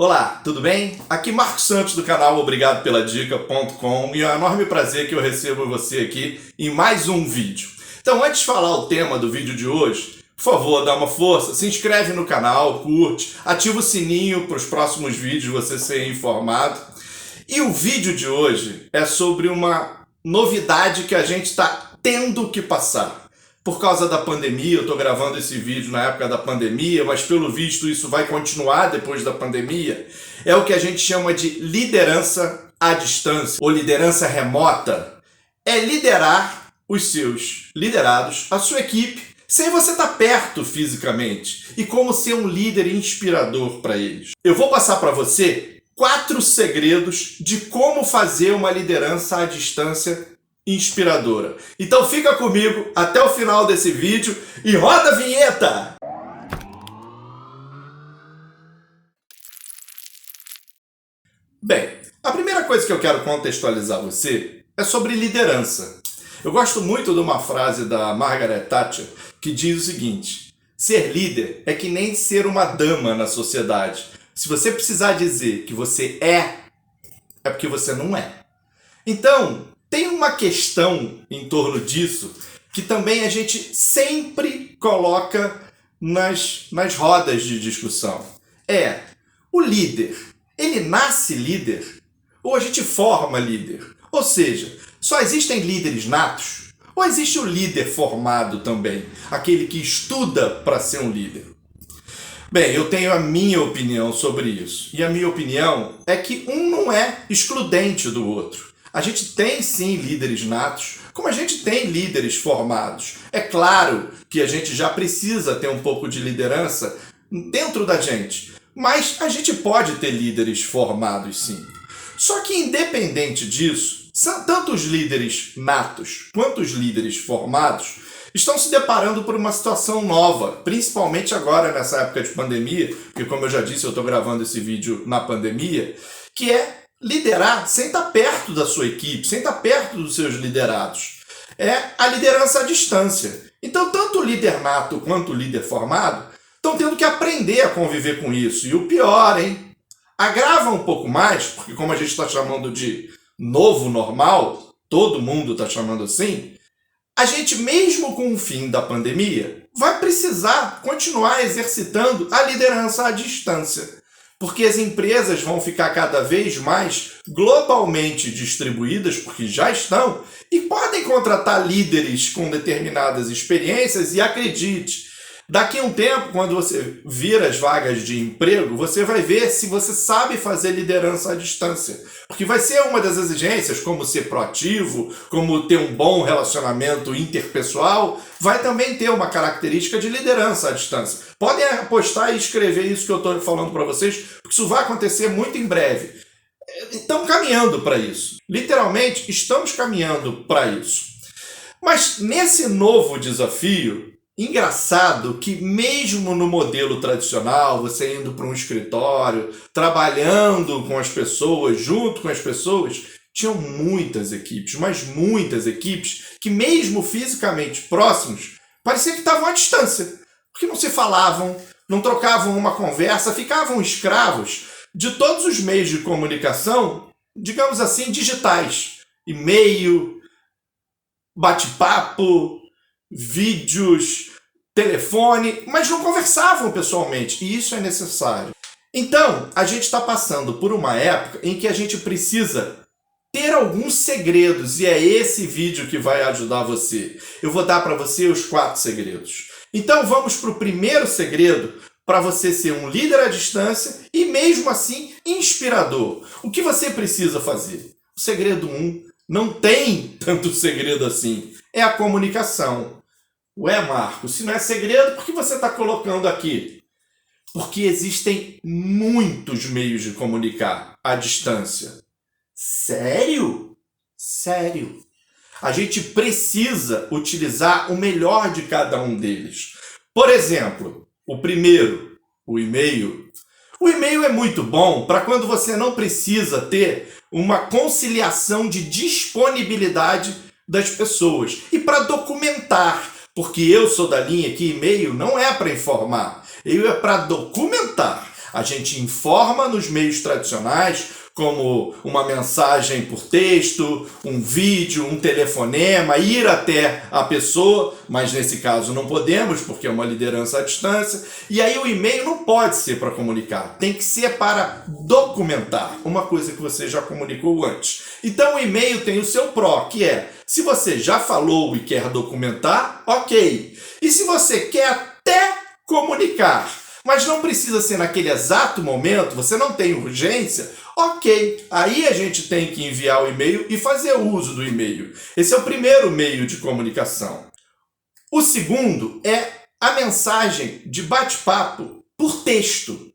Olá, tudo bem? Aqui Marcos Santos do canal Obrigado pela Dica.com e é um enorme prazer que eu recebo você aqui em mais um vídeo. Então, antes de falar o tema do vídeo de hoje, por favor, dá uma força, se inscreve no canal, curte, ativa o sininho para os próximos vídeos você ser informado. E o vídeo de hoje é sobre uma novidade que a gente está tendo que passar. Por causa da pandemia, eu estou gravando esse vídeo na época da pandemia, mas pelo visto isso vai continuar depois da pandemia. É o que a gente chama de liderança à distância, ou liderança remota. É liderar os seus liderados, a sua equipe, sem você estar perto fisicamente. E como ser um líder inspirador para eles. Eu vou passar para você 4 segredos de como fazer uma liderança à distância inspiradora. Então fica comigo até o final desse vídeo e roda a vinheta! Bem, a primeira coisa que eu quero contextualizar você é sobre liderança. Eu gosto muito de uma frase da Margaret Thatcher que diz o seguinte: ser líder é que nem ser uma dama na sociedade. Se você precisar dizer que você é porque você não é. Então, tem uma questão em torno disso que também a gente sempre coloca nas rodas de discussão. O líder, ele nasce líder ou a gente forma líder? Ou seja, só existem líderes natos ou existe o líder formado também? Aquele que estuda para ser um líder? Bem, eu tenho a minha opinião sobre isso. E a minha opinião é que um não é excludente do outro. A gente tem sim líderes natos, como a gente tem líderes formados. É claro que a gente já precisa ter um pouco de liderança dentro da gente, mas a gente pode ter líderes formados sim. Só que independente disso, tanto os líderes natos quanto os líderes formados estão se deparando por uma situação nova, principalmente agora nessa época de pandemia, porque como eu já disse, eu estou gravando esse vídeo na pandemia, que é liderar sem estar perto da sua equipe, sem estar perto dos seus liderados. É a liderança à distância. Então, tanto o líder nato quanto o líder formado estão tendo que aprender a conviver com isso. E o pior, agrava um pouco mais, porque como a gente está chamando de novo normal, todo mundo está chamando assim, a gente, mesmo com o fim da pandemia, vai precisar continuar exercitando a liderança à distância. Porque as empresas vão ficar cada vez mais globalmente distribuídas, porque já estão, e podem contratar líderes com determinadas experiências, e acredite, daqui a um tempo, quando você vir as vagas de emprego, você vai ver se você sabe fazer liderança à distância. Porque vai ser uma das exigências, como ser proativo, como ter um bom relacionamento interpessoal, vai também ter uma característica de liderança à distância. Podem apostar e escrever isso que eu estou falando para vocês, porque isso vai acontecer muito em breve. Estamos caminhando para isso. Literalmente, estamos caminhando para isso. Mas nesse novo desafio, engraçado que mesmo no modelo tradicional, você indo para um escritório, trabalhando com as pessoas, junto com as pessoas, tinham muitas equipes, mas muitas equipes que mesmo fisicamente próximos, parecia que estavam à distância, porque não se falavam, não trocavam uma conversa, ficavam escravos de todos os meios de comunicação, digamos assim, digitais. E-mail, bate-papo, vídeos, telefone, mas não conversavam pessoalmente, e isso é necessário. Então, a gente está passando por uma época em que a gente precisa ter alguns segredos, e é esse vídeo que vai ajudar você. Eu vou dar para você os 4 segredos. Então, vamos para o primeiro segredo, para você ser um líder à distância e, mesmo assim, inspirador. O que você precisa fazer? O segredo 1 não tem tanto segredo assim, é a comunicação. Ué, Marcos, se não é segredo, por que você está colocando aqui? Porque existem muitos meios de comunicar à distância. Sério? Sério. A gente precisa utilizar o melhor de cada um deles. Por exemplo, o primeiro, o e-mail. O e-mail é muito bom para quando você não precisa ter uma conciliação de disponibilidade das pessoas e para documentar. Porque eu sou da linha que e-mail não é para informar, e-mail é para documentar. A gente informa nos meios tradicionais, como uma mensagem por texto, um vídeo, um telefonema, ir até a pessoa, mas nesse caso não podemos, porque é uma liderança à distância. E aí o e-mail não pode ser para comunicar, tem que ser para documentar, uma coisa que você já comunicou antes. Então o e-mail tem o seu pró, que é, se você já falou e quer documentar, ok. E se você quer até comunicar, mas não precisa ser naquele exato momento, você não tem urgência, ok. Aí a gente tem que enviar o e-mail e fazer uso do e-mail. Esse é o primeiro meio de comunicação. O segundo é a mensagem de bate-papo por texto.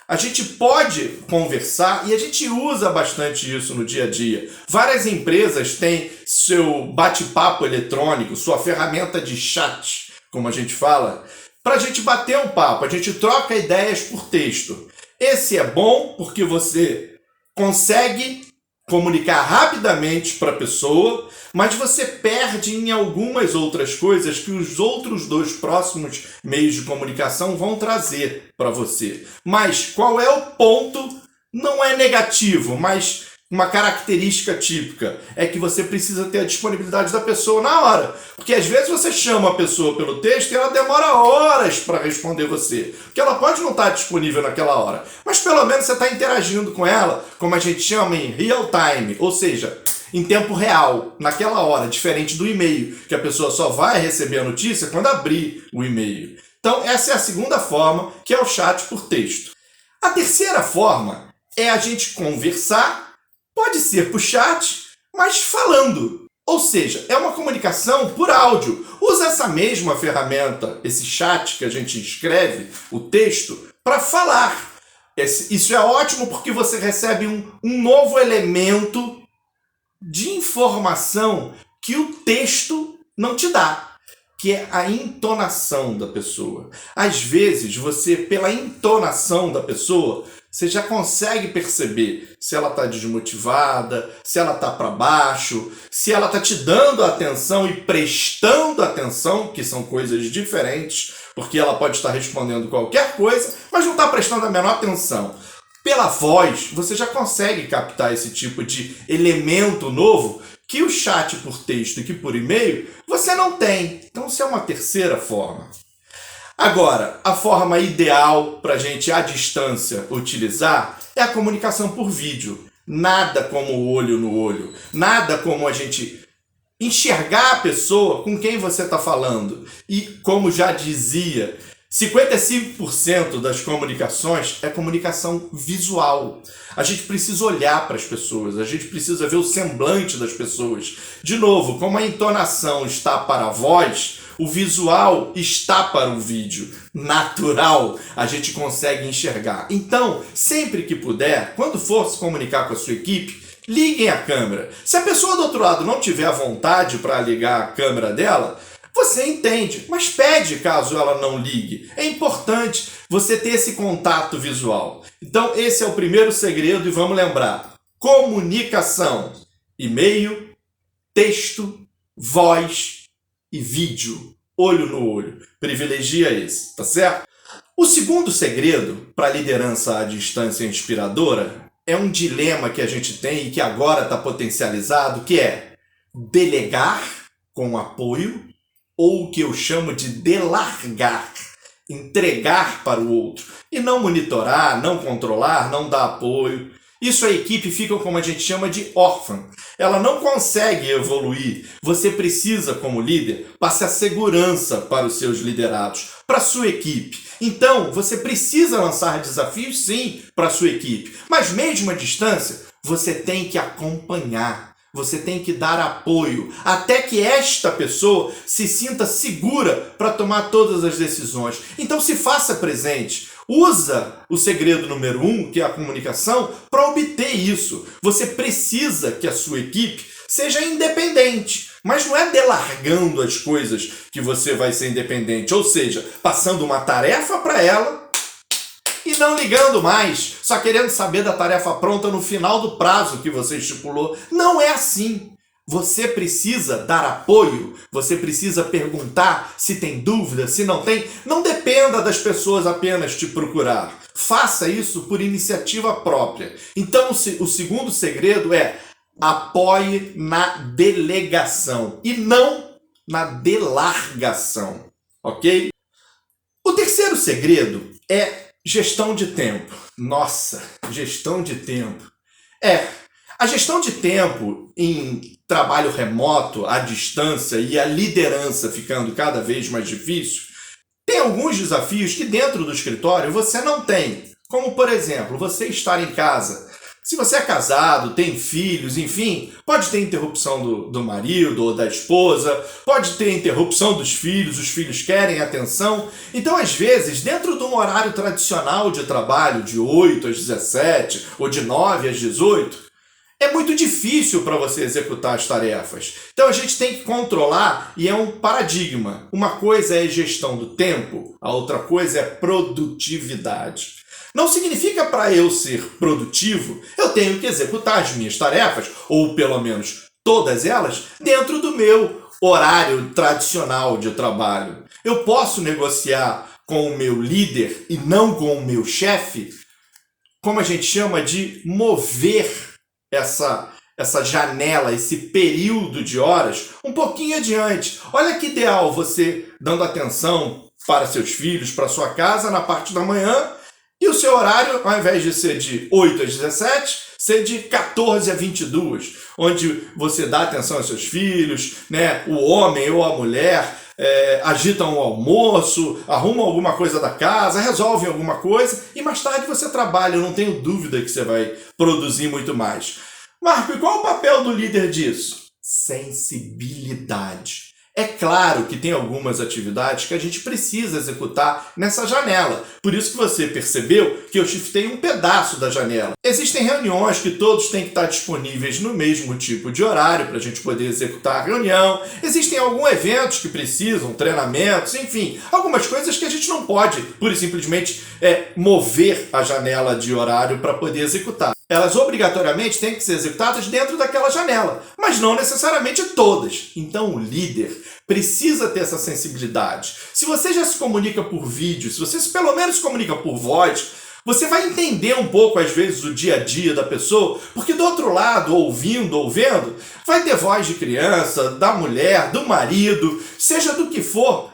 A gente pode conversar e a gente usa bastante isso no dia a dia. Várias empresas têm seu bate-papo eletrônico, sua ferramenta de chat, como a gente fala, para a gente bater um papo, a gente troca ideias por texto. Esse é bom porque você consegue comunicar rapidamente para a pessoa, mas você perde em algumas outras coisas que os outros dois próximos meios de comunicação vão trazer para você. Mas qual é o ponto? Não é negativo, mas uma característica típica é que você precisa ter a disponibilidade da pessoa na hora. Porque às vezes você chama a pessoa pelo texto e ela demora horas para responder você. Porque ela pode não estar disponível naquela hora. Mas pelo menos você está interagindo com ela, como a gente chama em real time, ou seja, em tempo real, naquela hora, diferente do e-mail, que a pessoa só vai receber a notícia quando abrir o e-mail. Então essa é a segunda forma, que é o chat por texto. A terceira forma é a gente conversar. Pode ser por chat, mas falando. Ou seja, é uma comunicação por áudio. Usa essa mesma ferramenta, esse chat que a gente escreve, o texto, para falar. Isso é ótimo porque você recebe um novo elemento de informação que o texto não te dá, que é a entonação da pessoa. Às vezes, você, pela entonação da pessoa, você já consegue perceber se ela está desmotivada, se ela está para baixo, se ela está te dando atenção e prestando atenção, que são coisas diferentes, porque ela pode estar respondendo qualquer coisa, mas não está prestando a menor atenção. Pela voz, você já consegue captar esse tipo de elemento novo que o chat por texto e que por e-mail você não tem. Então, isso é uma terceira forma. Agora, a forma ideal para a gente, à distância, utilizar é a comunicação por vídeo. Nada como o olho no olho. Nada como a gente enxergar a pessoa com quem você está falando. E, como já dizia, 55% das comunicações é comunicação visual. A gente precisa olhar para as pessoas, a gente precisa ver o semblante das pessoas. De novo, como a entonação está para a voz, o visual está para o vídeo. Natural, a gente consegue enxergar. Então, sempre que puder, quando for se comunicar com a sua equipe, liguem a câmera. Se a pessoa do outro lado não tiver vontade para ligar a câmera dela, você entende, mas pede caso ela não ligue. É importante você ter esse contato visual. Então, esse é o primeiro segredo e vamos lembrar. Comunicação. E-mail, texto, voz e vídeo. Olho no olho. Privilegia esse, tá certo? O segundo segredo para a liderança à distância inspiradora é um dilema que a gente tem e que agora está potencializado, que é delegar com apoio ou o que eu chamo de delargar, entregar para o outro. E não monitorar, não controlar, não dar apoio. Isso a equipe fica como a gente chama de órfã. Ela não consegue evoluir. Você precisa, como líder, passar segurança para os seus liderados, para a sua equipe. Então, você precisa lançar desafios, sim, para a sua equipe. Mas mesmo à distância, você tem que acompanhar. Você tem que dar apoio até que esta pessoa se sinta segura para tomar todas as decisões. Então se faça presente. Usa o segredo número 1, que é a comunicação, para obter isso. Você precisa que a sua equipe seja independente. Mas não é delargando as coisas que você vai ser independente. Ou seja, passando uma tarefa para ela e não ligando mais, só querendo saber da tarefa pronta no final do prazo que você estipulou. Não é assim. Você precisa dar apoio, você precisa perguntar se tem dúvida, se não tem. Não dependa das pessoas apenas te procurar. Faça isso por iniciativa própria. Então, o segundo segredo é apoie na delegação e não na delargação, ok? O terceiro segredo é gestão de tempo. Nossa, gestão de tempo. A gestão de tempo em trabalho remoto, à distância e a liderança ficando cada vez mais difícil, tem alguns desafios que dentro do escritório você não tem. Como, por exemplo, você estar em casa. Se você é casado, tem filhos, enfim, pode ter interrupção do marido ou da esposa, pode ter interrupção dos filhos, os filhos querem atenção. Então, às vezes, dentro de um horário tradicional de trabalho, de 8 às 17 ou de 9 às 18, é muito difícil para você executar as tarefas. Então a gente tem que controlar e é um paradigma. Uma coisa é gestão do tempo, a outra coisa é produtividade. Não significa para eu ser produtivo, eu tenho que executar as minhas tarefas, ou pelo menos todas elas, dentro do meu horário tradicional de trabalho. Eu posso negociar com o meu líder e não com o meu chefe, como a gente chama de mover essa janela, esse período de horas um pouquinho adiante. Olha que ideal você dando atenção para seus filhos, para sua casa na parte da manhã e o seu horário, ao invés de ser de 8 às 17, ser de 14 a 22, onde você dá atenção aos seus filhos, né? O homem ou a mulher agitam o almoço, arrumam alguma coisa da casa, resolvem alguma coisa e mais tarde você trabalha. Eu não tenho dúvida que você vai produzir muito mais. Marco, e qual o papel do líder disso? Sensibilidade. É claro que tem algumas atividades que a gente precisa executar nessa janela. Por isso que você percebeu que eu shiftei um pedaço da janela. Existem reuniões que todos têm que estar disponíveis no mesmo tipo de horário para a gente poder executar a reunião. Existem alguns eventos que precisam, treinamentos, enfim, algumas coisas que a gente não pode, pura e simplesmente, mover a janela de horário para poder executar. Elas obrigatoriamente têm que ser executadas dentro daquela janela, mas não necessariamente todas. Então o líder precisa ter essa sensibilidade. Se você já se comunica por vídeo, se você pelo menos se comunica por voz, você vai entender um pouco, às vezes, o dia a dia da pessoa, porque do outro lado, ouvindo ou vendo, vai ter voz de criança, da mulher, do marido, seja do que for,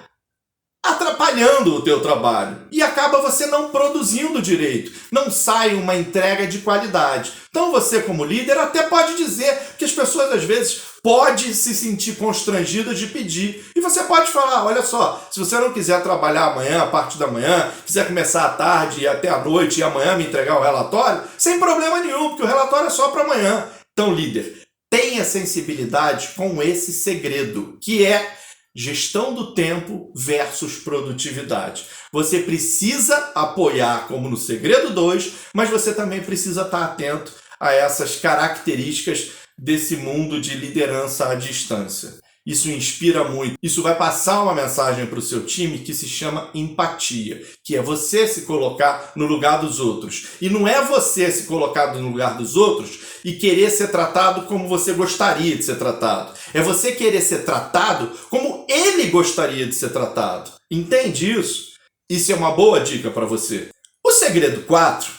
atrapalhando o teu trabalho e acaba você não produzindo direito, não sai uma entrega de qualidade. Então você, como líder, até pode dizer que as pessoas às vezes podem se sentir constrangidas de pedir e você pode falar, olha só, se você não quiser trabalhar amanhã, a parte da manhã, quiser começar à tarde e até à noite e amanhã me entregar o relatório, sem problema nenhum, porque o relatório é só para amanhã. Então, líder, tenha sensibilidade com esse segredo, que é gestão do tempo versus produtividade. Você precisa apoiar, como no segredo 2, mas você também precisa estar atento a essas características desse mundo de liderança à distância. Isso inspira muito. Isso vai passar uma mensagem para o seu time que se chama empatia, que é você se colocar no lugar dos outros. E não é você se colocar no lugar dos outros e querer ser tratado como você gostaria de ser tratado. É você querer ser tratado como ele gostaria de ser tratado. Entende isso? Isso é uma boa dica para você. O segredo 4,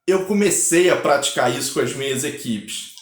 eu comecei a praticar isso com as minhas equipes.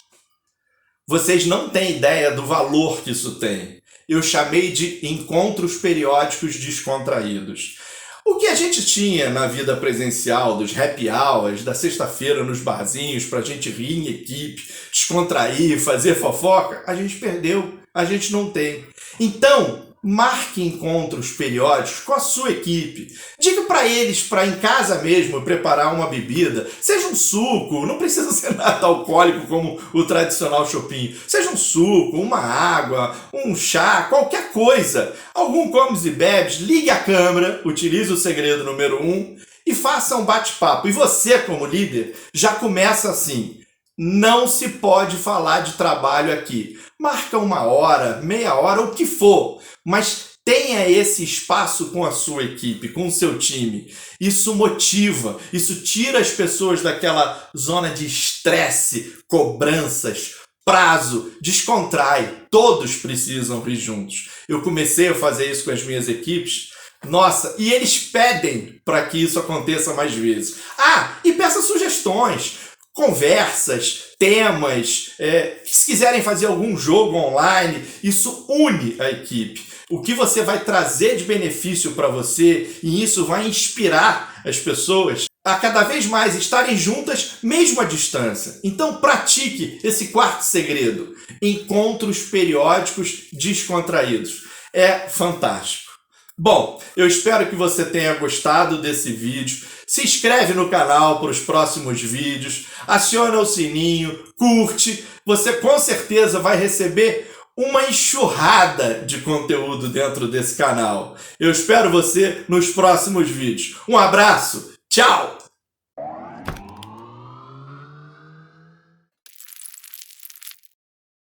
Vocês não têm ideia do valor que isso tem. Eu chamei de encontros periódicos descontraídos. O que a gente tinha na vida presencial, dos happy hours, da sexta-feira nos barzinhos, pra gente rir em equipe, descontrair, fazer fofoca, a gente perdeu, a gente não tem. Então, marque encontros periódicos com a sua equipe. Diga para eles, para em casa mesmo, preparar uma bebida. Seja um suco, não precisa ser nada alcoólico como o tradicional shopping. Seja um suco, uma água, um chá, qualquer coisa. Algum comes e bebes, ligue a câmera, utilize o segredo número 1 e faça um bate-papo. E você, como líder, já começa assim. Não se pode falar de trabalho aqui. Marca 1 hora, meia hora, o que for, mas tenha esse espaço com a sua equipe, com o seu time. Isso motiva, isso tira as pessoas daquela zona de estresse, cobranças, prazo, descontrai, todos precisam rir juntos. Eu comecei a fazer isso com as minhas equipes, nossa, e eles pedem para que isso aconteça mais vezes. E peça sugestões, conversas, temas, se quiserem fazer algum jogo online, isso une a equipe. O que você vai trazer de benefício para você, e isso vai inspirar as pessoas a cada vez mais estarem juntas, mesmo à distância. Então pratique esse quarto segredo. Encontros periódicos descontraídos. É fantástico. Bom, eu espero que você tenha gostado desse vídeo. Se inscreve no canal para os próximos vídeos, aciona o sininho, curte. Você com certeza vai receber uma enxurrada de conteúdo dentro desse canal. Eu espero você nos próximos vídeos. Um abraço, tchau!